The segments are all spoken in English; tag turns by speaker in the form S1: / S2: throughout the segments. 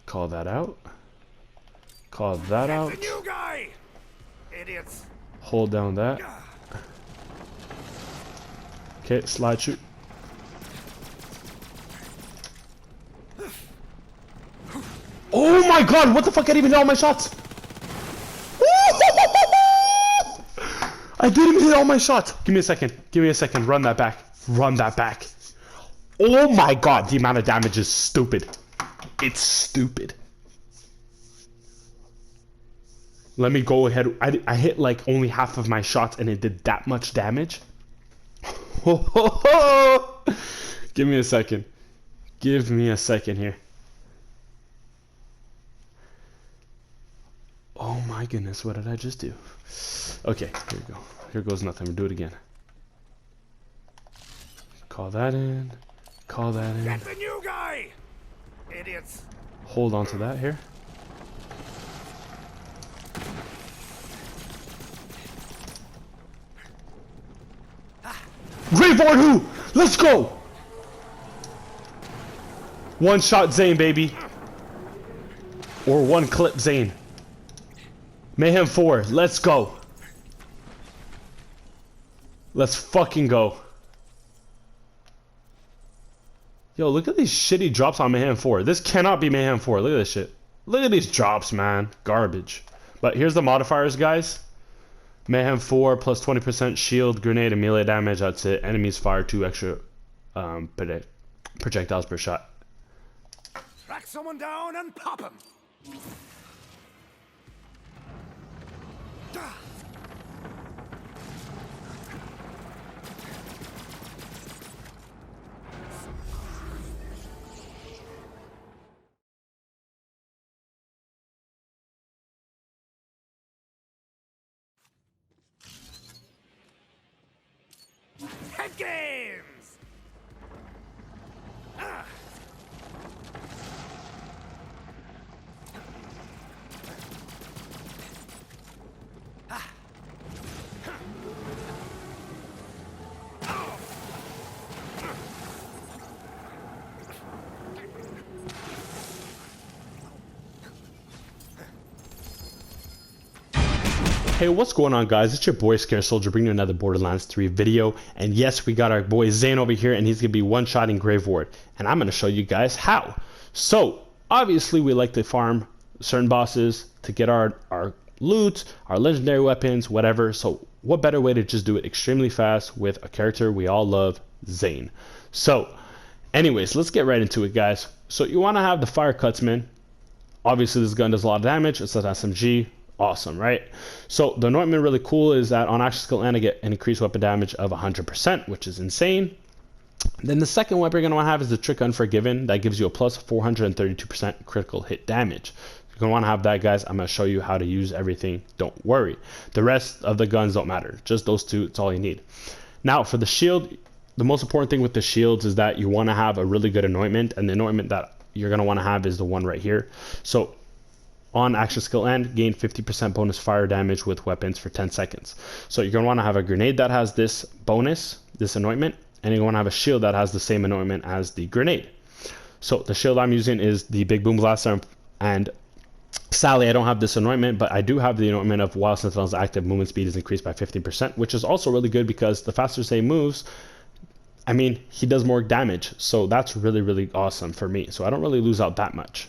S1: Call that out. Call that out.
S2: The new guy. Idiots.
S1: Hold down that. Okay, slide shoot. Oh my god, what the fuck? I didn't even hit all my shots. I didn't even hit all my shots. Give me a second. Give me a second. Run that back. Run that back. Oh my god, the amount of damage is stupid. It's stupid. Let me go ahead. I hit like only half of my shots and it did that much damage. Give me a second. Give me a second here. Oh my goodness, what did I just do? Okay, here we go. Here goes nothing. We'll do it again. Call that in. Call that in.
S2: Get the new guy. Idiots.
S1: Hold on to that here. Graveward who? Let's go! One shot Zane, baby. Or one clip Zane. Mayhem 4, let's go. Let's fucking go. Yo, look at these shitty drops on Mayhem 4. This cannot be Mayhem 4. Look at this shit. Look at these drops, man. Garbage. But here's the modifiers, guys. Mayhem 4 plus 20% shield, grenade, and melee damage. That's it. Enemies fire 2 extra projectiles per shot.
S2: Track someone down and pop him. Head games! Ah. Ah.
S1: Hey, what's going on, guys? It's your boy Scare Soldier bringing you another Borderlands 3 video. And yes, we got our boy Zane over here, and he's going to be one-shotting Graveward. And I'm going to show you guys how. So, obviously, we like to farm certain bosses to get our loot, our legendary weapons, whatever. So, what better way to just do it extremely fast with a character we all love, Zane. So, anyways, let's get right into it, guys. So, you want to have the Fire Cutsman. Obviously, this gun does a lot of damage. It's an SMG. Awesome, right? So the anointment really cool is that on action skill and I get an increased weapon damage of 100%, which is insane. Then the second weapon you're going to want to have is the Trick Unforgiven. That gives you a plus 432% critical hit damage. You're going to want to have that, guys. I'm going to show you how to use everything. Don't worry. The rest of the guns don't matter. Just those two, it's all you need. Now for the shield, the most important thing with the shields is that you want to have a really good anointment, and the anointment that you're going to want to have is the one right here. So on action skill end, gain 50% bonus fire damage with weapons for 10 seconds. So you're going to want to have a grenade that has this bonus, this anointment, and you're going to have a shield that has the same anointment as the grenade. So the shield I'm using is the Big Boom Blaster, and sadly I don't have this anointment, but I do have the anointment of while Sentinel's active, movement speed is increased by 15%, which is also really good because the faster Zane moves, I mean, he does more damage. So that's really, really awesome for me. So I don't really lose out that much.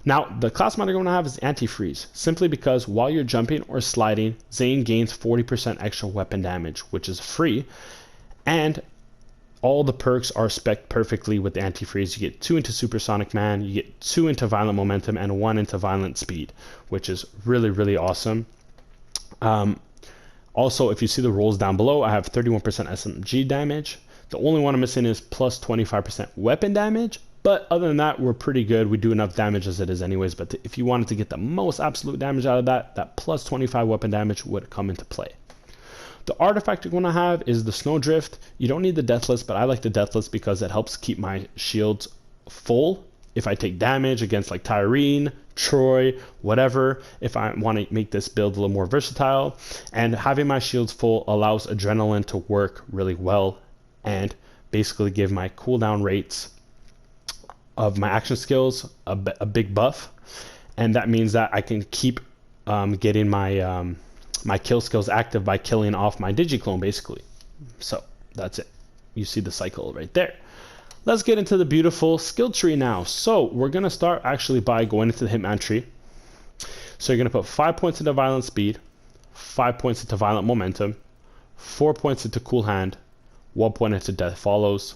S1: Now, the class mod you're going to have is Anti-Freeze, simply because while you're jumping or sliding, Zane gains 40% extra weapon damage, which is free, and all the perks are spec'd perfectly with the Anti-Freeze. You get 2 into Supersonic Man, you get 2 into Violent Momentum, and 1 into Violent Speed, which is really, really awesome. Also, if you see the rolls down below, I have 31% SMG damage. The only one I'm missing is plus 25% weapon damage. But other than that, we're pretty good. We do enough damage as it is anyways. But if you wanted to get the most absolute damage out of that, that plus 25 weapon damage would come into play. The artifact you're going to have is the Snowdrift. You don't need the Deathless, but I like the Deathless because it helps keep my shields full. If I take damage against like Tyrene, Troy, whatever, if I want to make this build a little more versatile. And having my shields full allows Adrenaline to work really well and basically give my cooldown rates of my action skills a big buff, and that means that I can keep getting my my kill skills active by killing off my digiclone basically. So that's it. You see the cycle right there. Let's get into the beautiful skill tree now. So we're gonna start actually by going into the Hitman tree. So you're gonna put 5 points into violent speed, 5 points into violent momentum, 4 points into cool hand, 1 point into death follows,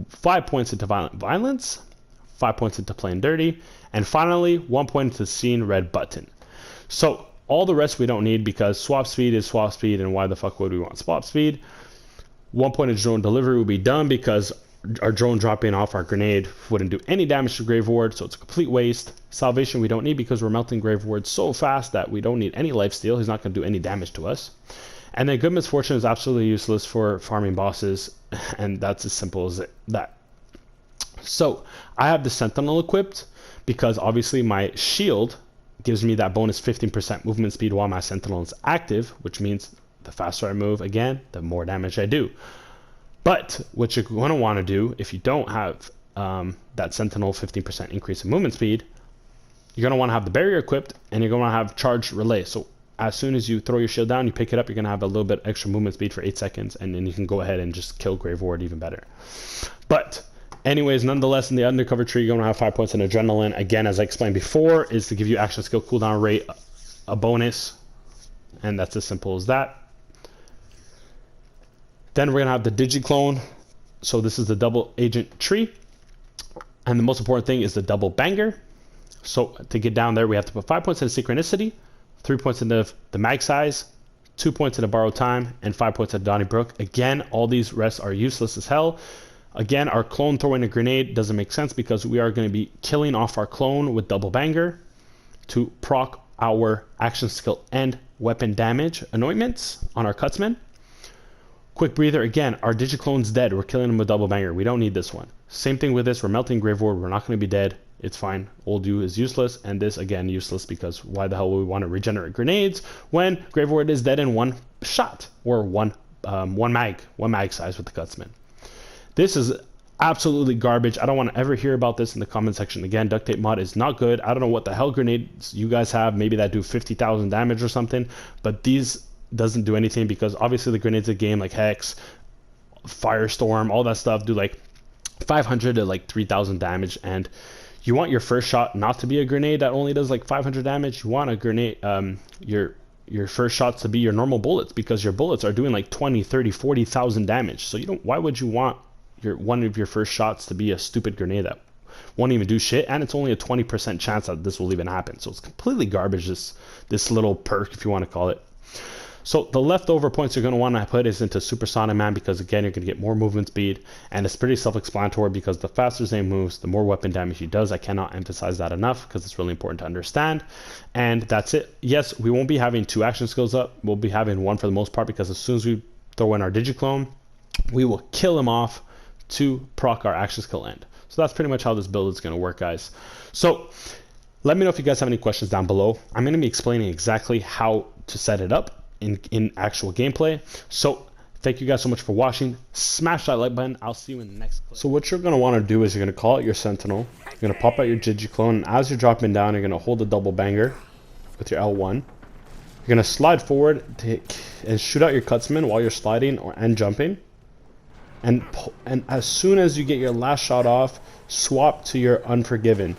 S1: 5 points into violent violence, 5 points into playing dirty, and finally 1 point into seeing red button. So all the rest we don't need because swap speed is swap speed, and why the fuck would we want swap speed? 1 point of drone delivery will be done because our drone dropping off our grenade wouldn't do any damage to Graveward, so it's a complete waste. Salvation we don't need because we're melting Graveward so fast that we don't need any lifesteal. He's not going to do any damage to us. And then good misfortune is absolutely useless for farming bosses, and that's as simple as that. So I have the Sentinel equipped because obviously my shield gives me that bonus 15% movement speed while my Sentinel is active, which means the faster I move, again, the more damage I do. But what you're going to want to do if you don't have that Sentinel 15% increase in movement speed, you're going to want to have the barrier equipped, and you're going to want to have charged relay. So as soon as you throw your shield down, you pick it up, you're going to have a little bit extra movement speed for 8 seconds, and then you can go ahead and just kill Graveward even better. But anyways, nonetheless, in the undercover tree, you're going to have 5 points in adrenaline. Again, as I explained before, is to give you action skill cooldown rate a bonus, and that's as simple as that. Then we're going to have the digiclone. So this is the double agent tree. And the most important thing is the double banger. So to get down there, we have to put 5 points into synchronicity, 3 points into the mag size, 2 points into borrowed time, and 5 points into Donnybrook. Again, all these rests are useless as hell. Again, our clone throwing a grenade doesn't make sense because we are going to be killing off our clone with double banger to proc our action skill and weapon damage anointments on our cutsman. Quick breather, again, our digiclone's dead. We're killing him with double banger. We don't need this one. Same thing with this. We're melting Graveward. We're not going to be dead. It's fine. Old U is useless, and this, again, useless because why the hell would we want to regenerate grenades when Graveward is dead in one shot or one mag size with the cutsman. This is absolutely garbage. I don't want to ever hear about this in the comment section again. Duct tape mod is not good. I don't know what the hell grenades you guys have. Maybe that do 50,000 damage or something, but these doesn't do anything because obviously the grenades of the game like Hex, Firestorm, all that stuff do like 500 to like 3,000 damage, and you want your first shot not to be a grenade that only does like 500 damage. You want a grenade, your first shots to be your normal bullets because your bullets are doing like 20, 30, 40,000 damage. So you don't. Why would you want one of your first shots to be a stupid grenade that won't even do shit, and it's only a 20% chance that this will even happen. So it's completely garbage, this little perk, if you want to call it. So the leftover points you're going to want to put is into Supersonic Man because, again, you're going to get more movement speed, and it's pretty self-explanatory because the faster Zane moves, the more weapon damage he does. I cannot emphasize that enough because it's really important to understand. And that's it. Yes, we won't be having 2 action skills up. We'll be having 1 for the most part because as soon as we throw in our digiclone, we will kill him off to proc our action skill end. So that's pretty much how this build is going to work, guys. So let me know if you guys have any questions down below. I'm going to be explaining exactly how to set it up in actual gameplay. So thank you guys so much for watching. Smash that like button. I'll see you in the next clip. So what you're going to want to do is you're going to call out your Sentinel. You're going to pop out your digiclone, and as you're dropping down, you're going to hold the double banger with your L1. You're going to slide forward and shoot out your cutsman while you're sliding and jumping. And as soon as you get your last shot off, swap to your Unforgiven.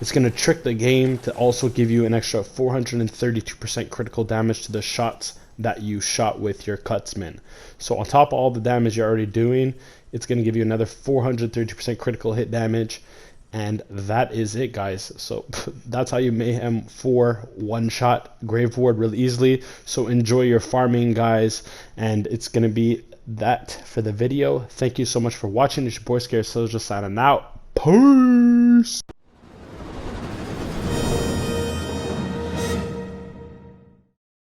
S1: It's going to trick the game to also give you an extra 432% critical damage to the shots that you shot with your cutsman. So on top of all the damage you're already doing, it's going to give you another 430% critical hit damage. And that is it, guys. So that's how you Mayhem 4 one-shot Graveward really easily. So enjoy your farming, guys. And it's going to be that for the video. Thank you so much for watching. It's your boy Scary Soldier signing out. Peace!